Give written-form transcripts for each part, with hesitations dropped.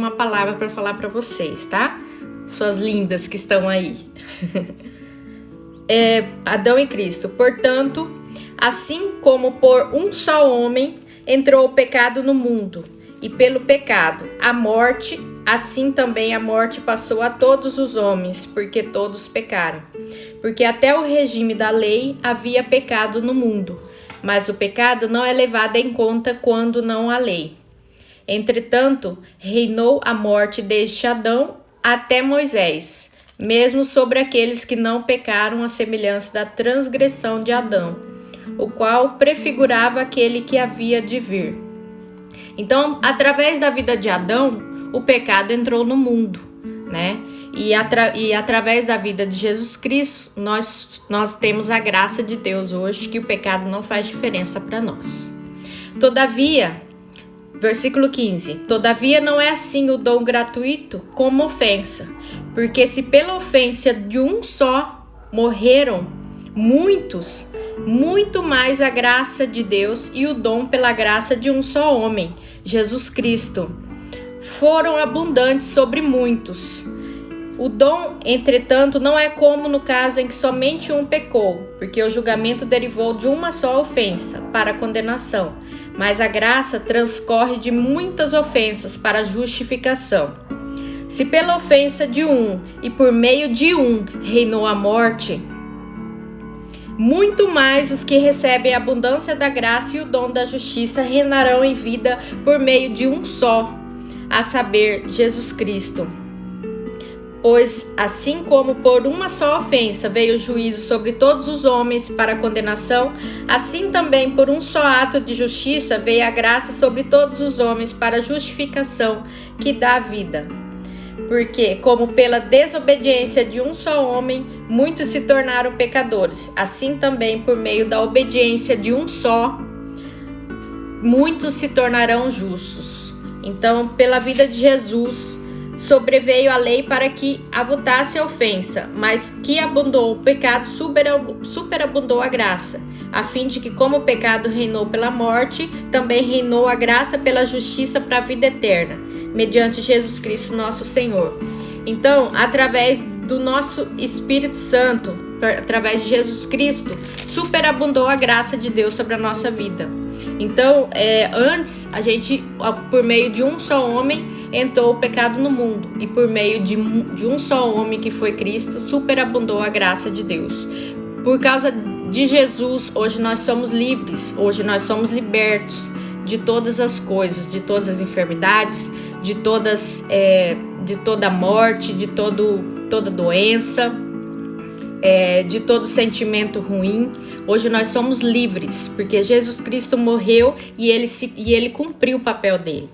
uma palavra para falar para vocês, tá? Suas lindas que estão aí. Adão e Cristo. Portanto, assim como por um só homem entrou o pecado no mundo, e pelo pecado a morte, assim também a morte passou a todos os homens, porque todos pecaram. Porque até o regime da lei havia pecado no mundo, mas o pecado não é levado em conta quando não há lei. Entretanto, reinou a morte desde Adão até Moisés, mesmo sobre aqueles que não pecaram à semelhança da transgressão de Adão, o qual prefigurava aquele que havia de vir. Então, através da vida de Adão, o pecado entrou no mundo, né? E através da vida de Jesus Cristo, nós temos a graça de Deus hoje, que o pecado não faz diferença para nós. Todavia, versículo 15. Todavia não é assim o dom gratuito como ofensa, porque se pela ofensa de um só morreram muitos, muito mais a graça de Deus e o dom pela graça de um só homem, Jesus Cristo, foram abundantes sobre muitos. O dom, entretanto, não é como no caso em que somente um pecou, porque o julgamento derivou de uma só ofensa para a condenação, mas a graça transcorre de muitas ofensas para a justificação. Se pela ofensa de um e por meio de um reinou a morte, muito mais os que recebem a abundância da graça e o dom da justiça reinarão em vida por meio de um só, a saber, Jesus Cristo. Pois, assim como por uma só ofensa veio o juízo sobre todos os homens para a condenação, assim também por um só ato de justiça veio a graça sobre todos os homens para a justificação que dá a vida. Porque, como pela desobediência de um só homem, muitos se tornaram pecadores, assim também por meio da obediência de um só, muitos se tornarão justos. Então, pela vida de Jesus, sobreveio a lei para que avultasse a ofensa, mas que abundou o pecado, superabundou a graça, a fim de que, como o pecado reinou pela morte, também reinou a graça pela justiça para a vida eterna, mediante Jesus Cristo nosso Senhor. Então, através do nosso Espírito Santo, através de Jesus Cristo, superabundou a graça de Deus sobre a nossa vida. Então, antes, a gente, por meio de um só homem, entrou o pecado no mundo, e por meio de um só homem que foi Cristo, superabundou a graça de Deus. Por causa de Jesus, hoje nós somos livres, hoje nós somos libertos de todas as coisas, de todas as enfermidades, de toda morte, de toda doença, de todo sentimento ruim. Hoje nós somos livres, porque Jesus Cristo morreu e ele cumpriu o papel dele.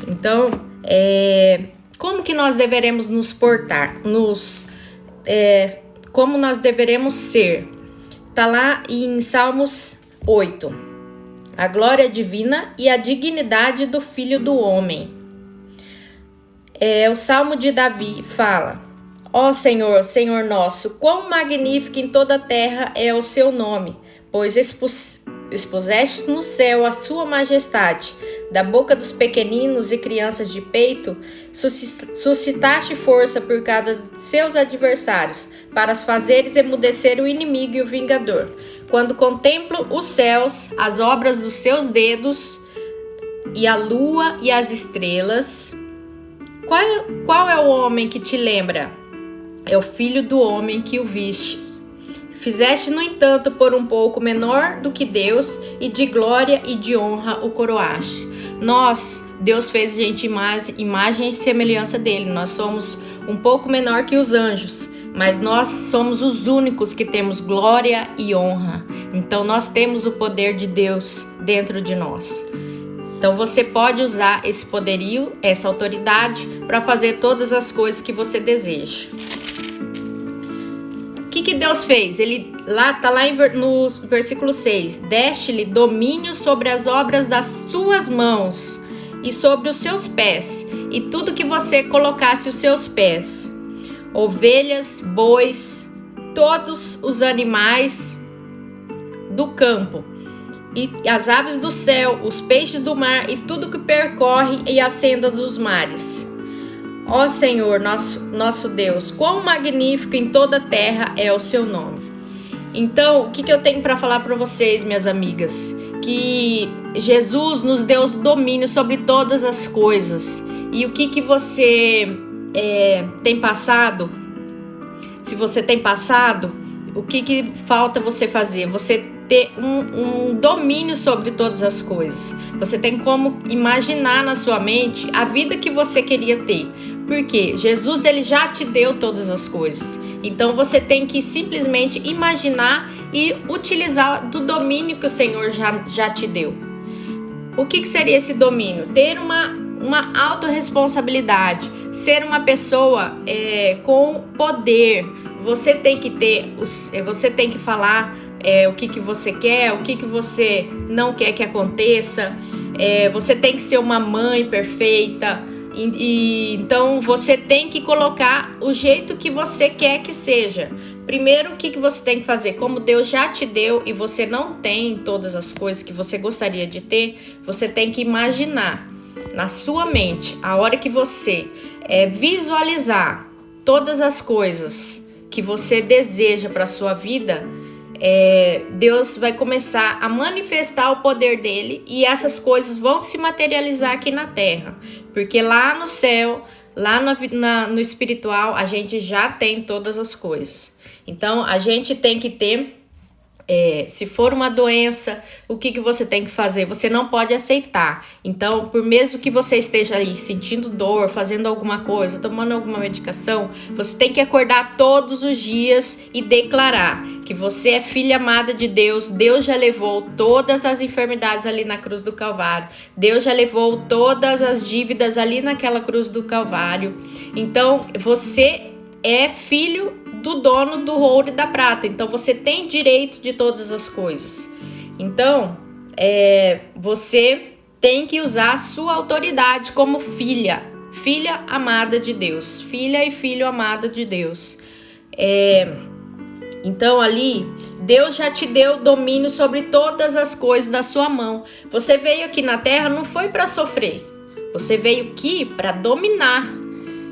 Então, como que nós deveremos nos portar? Como nós deveremos ser? Está lá em Salmos 8. A glória divina e a dignidade do Filho do Homem. O Salmo de Davi fala: Ó Senhor, Senhor nosso, quão magnífico em toda a terra é o seu nome, pois expuseste no céu a sua majestade. Da boca dos pequeninos e crianças de peito, suscitaste força por causa de seus adversários, para os fazeres emudecer o inimigo e o vingador. Quando contemplo os céus, as obras dos seus dedos, e a lua e as estrelas, qual é o homem que te lembra? É o filho do homem que o viste. Fizeste, no entanto, por um pouco menor do que Deus, e de glória e de honra o coroaste. Deus fez a gente imagem e semelhança dele. Nós somos um pouco menor que os anjos, mas nós somos os únicos que temos glória e honra. Então nós temos o poder de Deus dentro de nós. Então você pode usar esse poderio, essa autoridade, para fazer todas as coisas que você deseja. O que Deus fez? Ele está lá no versículo 6. Deste-lhe domínio sobre as obras das suas mãos e sobre os seus pés, e tudo que você colocasse os seus pés. Ovelhas, bois, todos os animais do campo, e as aves do céu, os peixes do mar, e tudo que percorre e as sendas dos mares. Ó Senhor, nosso Deus, quão magnífico em toda a terra é o seu nome. Então, o que eu tenho para falar para vocês, minhas amigas? Que Jesus nos deu domínio sobre todas as coisas. E o que você tem passado? Se você tem passado, o que falta você fazer? Você ter um domínio sobre todas as coisas. Você tem como imaginar na sua mente a vida que você queria ter. Porque Jesus, ele já te deu todas as coisas. Então você tem que simplesmente imaginar e utilizar do domínio que o Senhor já te deu. O que seria esse domínio? Ter uma autorresponsabilidade, ser uma pessoa com poder. Você tem que você tem que falar o que você quer, o que você não quer que aconteça. Você tem que ser uma mãe perfeita. Então você tem que colocar o jeito que você quer que seja. Primeiro, o que você tem que fazer? Como Deus já te deu e você não tem todas as coisas que você gostaria de ter, você tem que imaginar na sua mente, a hora que você visualizar todas as coisas que você deseja para a sua vida, Deus vai começar a manifestar o poder dele e essas coisas vão se materializar aqui na terra. Porque lá no céu, lá no espiritual, a gente já tem todas as coisas. Então, a gente tem que ter, se for uma doença, o que você tem que fazer? Você não pode aceitar. Então, por mesmo que você esteja aí sentindo dor, fazendo alguma coisa, tomando alguma medicação, você tem que acordar todos os dias e declarar que você é filha amada de Deus. Deus já levou todas as enfermidades ali na cruz do Calvário. Deus já levou todas as dívidas ali naquela cruz do Calvário. Então, você é filho do dono do ouro e da prata. Então, você tem direito de todas as coisas. Então, você tem que usar a sua autoridade como filha amada de Deus. Filha e filho amada de Deus. Então, ali, Deus já te deu domínio sobre todas as coisas da sua mão. Você veio aqui na terra, não foi para sofrer. Você veio aqui para dominar.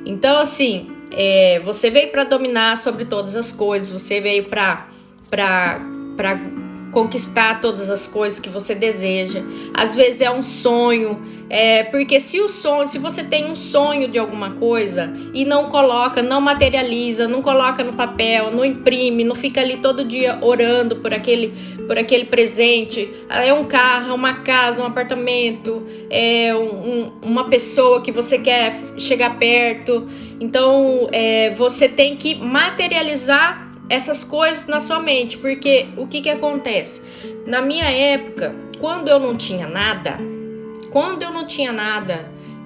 Então, assim, você veio para dominar sobre todas as coisas. Você veio para conquistar todas as coisas que você deseja. Às vezes é um sonho, porque se você tem um sonho de alguma coisa e não coloca, não materializa, não coloca no papel, não imprime, não fica ali todo dia orando por aquele presente, é um carro, uma casa, um apartamento, uma pessoa que você quer chegar perto. Então você tem que materializar essas coisas na sua mente, porque o que acontece? Na minha época, quando eu não tinha nada,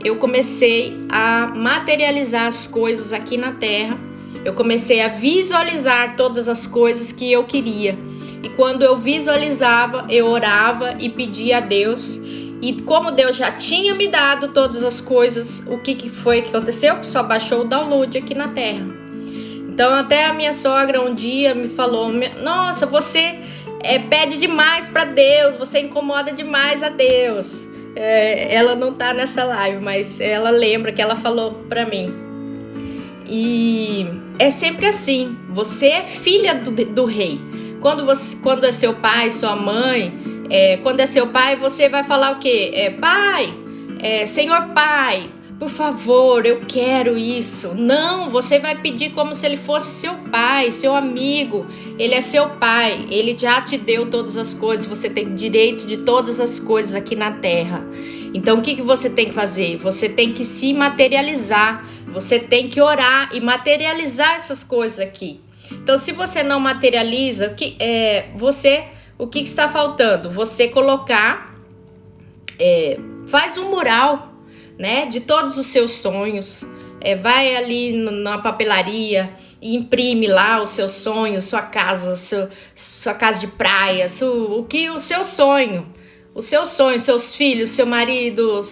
eu comecei a materializar as coisas aqui na terra. Eu comecei a visualizar todas as coisas que eu queria. E quando eu visualizava, eu orava e pedia a Deus. E como Deus já tinha me dado todas as coisas, o que foi que aconteceu? Só baixou o download aqui na terra. Então até a minha sogra um dia me falou: nossa, você pede demais para Deus, você incomoda demais a Deus. Ela não tá nessa live, mas ela lembra que ela falou para mim. E é sempre assim, você é filha do rei. Quando é seu pai, sua mãe, quando é seu pai, você vai falar o quê? Pai, Senhor Pai, por favor, eu quero isso. Não, você vai pedir como se ele fosse seu pai, seu amigo. Ele é seu pai, ele já te deu todas as coisas, você tem direito de todas as coisas aqui na terra. Então o que você tem que fazer? Você tem que se materializar, você tem que orar e materializar essas coisas aqui. Então se você não materializa, o que está faltando? Você colocar, faz um mural, né, de todos os seus sonhos, vai ali na papelaria e imprime lá os seus sonhos, sua casa, sua casa de praia, o seu sonho, seus filhos, seu marido,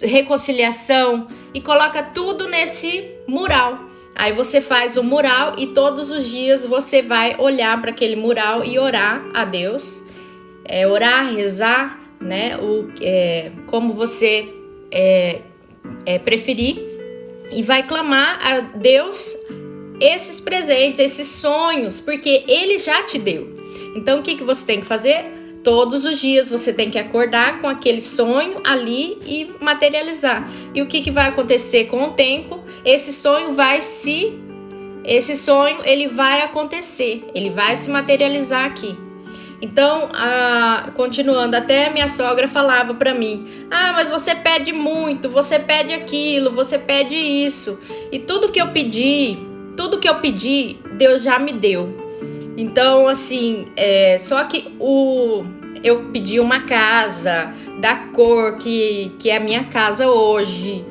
reconciliação, e coloca tudo nesse mural. Aí você faz o mural e todos os dias você vai olhar para aquele mural e orar a Deus, orar, rezar, né, como você preferir. e vai clamar a Deus esses presentes, esses sonhos, porque Ele já te deu. Então, o que você tem que fazer? Todos os dias você tem que acordar com aquele sonho ali e materializar. E o que vai acontecer com o tempo? Esse sonho ele vai acontecer, ele vai se materializar aqui. Então, continuando, até a minha sogra falava para mim: mas você pede muito, você pede aquilo, você pede isso. E tudo que eu pedi, Deus já me deu. Então, assim, só que eu pedi uma casa da cor que é a minha casa hoje,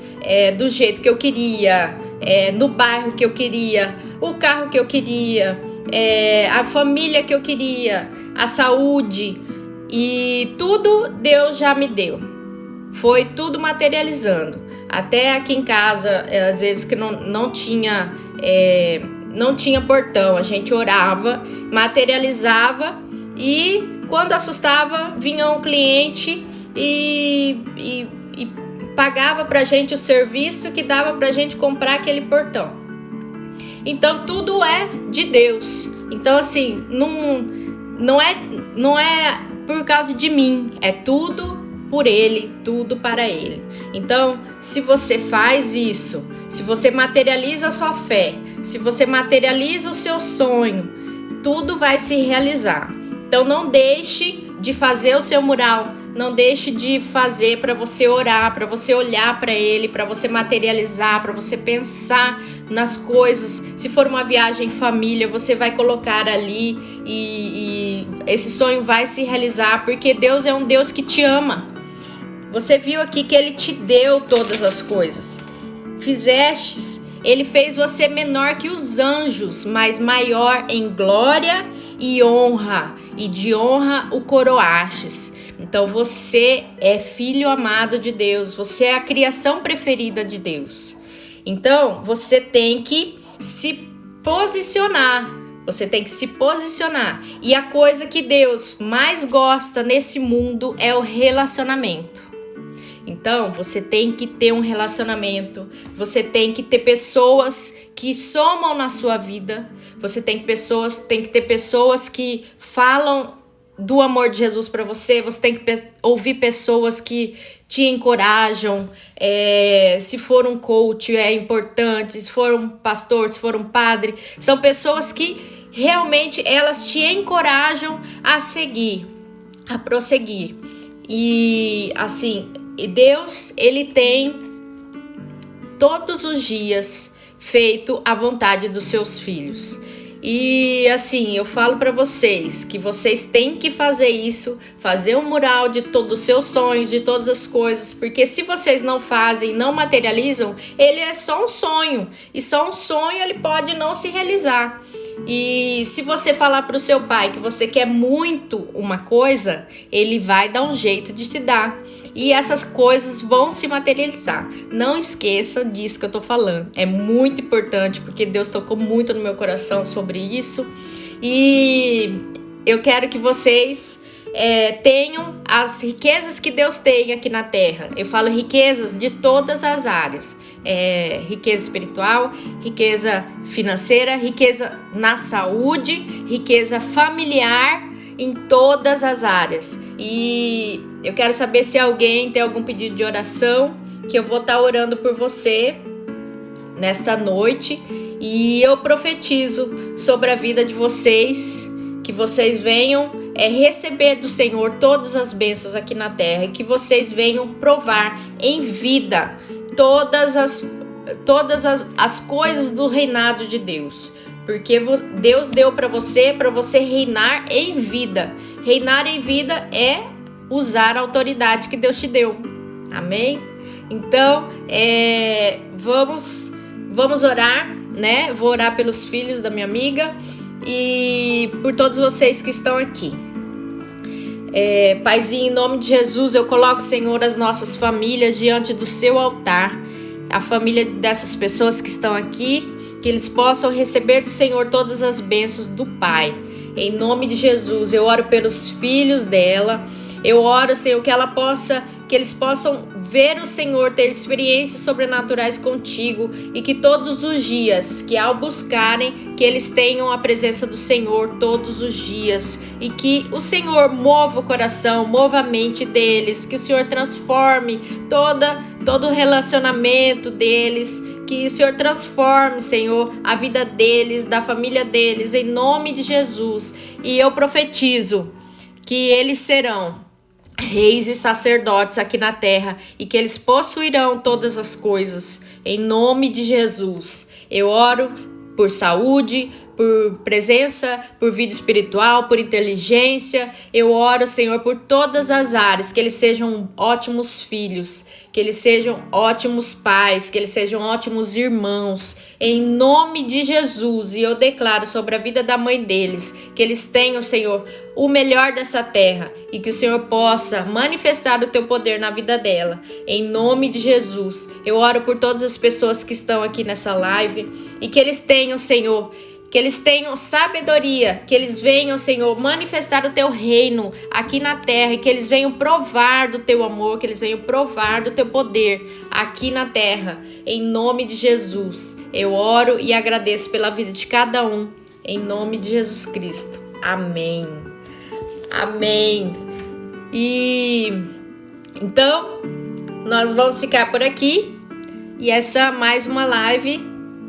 do jeito que eu queria, no bairro que eu queria, o carro que eu queria, a família que eu queria, a saúde, e tudo Deus já me deu. Foi tudo materializando. Até aqui em casa, às vezes que não tinha portão, a gente orava, materializava, e quando assustava, vinha um cliente e pagava pra gente o serviço que dava pra gente comprar aquele portão. Então tudo é de Deus. Então, assim, não é por causa de mim, é tudo por Ele, tudo para Ele. Então, se você faz isso, se você materializa a sua fé, se você materializa o seu sonho, tudo vai se realizar. Então, não deixe de fazer o seu mural, não deixe de fazer para você orar, para você olhar para Ele, para você materializar, para você pensar nas coisas. Se for uma viagem em família, você vai colocar ali e esse sonho vai se realizar, porque Deus é um Deus que te ama. Você viu aqui que Ele te deu todas as coisas. Fizestes, Ele fez você menor que os anjos, mas maior em glória e honra, e de honra o coroastes. Então você é filho amado de Deus, você é a criação preferida de Deus. Então você tem que se posicionar, E a coisa que Deus mais gosta nesse mundo é o relacionamento. Então, você tem que ter um relacionamento, você tem que ter pessoas que somam na sua vida, você tem que ter pessoas que falam do amor de Jesus para você, você tem que ouvir pessoas que te encorajam, se for um coach é importante, se for um pastor, se for um padre, são pessoas que realmente elas te encorajam a seguir, a prosseguir. E assim, Deus, Ele tem todos os dias feito a vontade dos seus filhos. E assim, eu falo para vocês que vocês têm que fazer isso, fazer um mural de todos os seus sonhos, de todas as coisas, porque se vocês não fazem, não materializam, ele é só um sonho, e só um sonho ele pode não se realizar. E se você falar para o seu pai que você quer muito uma coisa, ele vai dar um jeito de te dar. E essas coisas vão se materializar. Não esqueça disso que eu tô falando. É muito importante, porque Deus tocou muito no meu coração sobre isso. E eu quero que vocês tenham as riquezas que Deus tem aqui na terra. Eu falo riquezas de todas as áreas. Riqueza espiritual, riqueza financeira, riqueza na saúde, riqueza familiar, em todas as áreas. E eu quero saber se alguém tem algum pedido de oração, que eu vou estar orando por você nesta noite. E eu profetizo sobre a vida de vocês, que vocês venham receber do Senhor todas as bênçãos aqui na terra, e que vocês venham provar em vida todas as coisas do reinado de Deus, porque Deus deu para você reinar em vida. Reinar em vida é usar a autoridade que Deus te deu. Amém? Então, vamos orar, né? Vou orar pelos filhos da minha amiga e por todos vocês que estão aqui. Paizinho, em nome de Jesus, eu coloco, Senhor, as nossas famílias diante do seu altar, a família dessas pessoas que estão aqui, que eles possam receber do Senhor todas as bênçãos do Pai. Em nome de Jesus, eu oro pelos filhos dela, eu oro, Senhor, que eles possam ver o Senhor, ter experiências sobrenaturais contigo, e que todos os dias, que ao buscarem, que eles tenham a presença do Senhor todos os dias, e que o Senhor mova o coração, mova a mente deles, que o Senhor transforme todo o relacionamento deles, que o Senhor transforme, Senhor, a vida deles, da família deles, em nome de Jesus. E eu profetizo que eles serão reis e sacerdotes aqui na terra, e que eles possuirão todas as coisas, em nome de Jesus. Eu oro por saúde, por presença, por vida espiritual, por inteligência. Eu oro, Senhor, por todas as áreas, que eles sejam ótimos filhos, que eles sejam ótimos pais, que eles sejam ótimos irmãos, em nome de Jesus. E eu declaro sobre a vida da mãe deles, que eles tenham, Senhor, o melhor dessa terra, e que o Senhor possa manifestar o teu poder na vida dela, em nome de Jesus. Eu oro por todas as pessoas que estão aqui nessa live, e que eles tenham, Senhor, que eles tenham sabedoria, que eles venham, Senhor, manifestar o teu reino aqui na terra, e que eles venham provar do teu amor, que eles venham provar do teu poder aqui na terra, em nome de Jesus. Eu oro e agradeço pela vida de cada um, em nome de Jesus Cristo. Amém. Amém. E então, nós vamos ficar por aqui, e essa mais uma live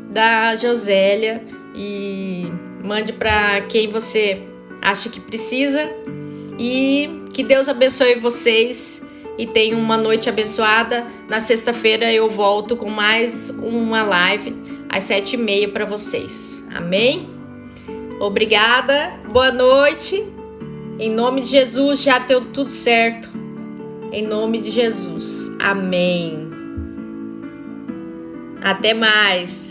da Josélia. E mande para quem você acha que precisa, e que Deus abençoe vocês e tenha uma noite abençoada. Na sexta-feira eu volto com mais uma live às 7h30 para vocês. Amém? Obrigada, boa noite. Em nome de Jesus, já deu tudo certo. Em nome de Jesus. Amém. Até mais.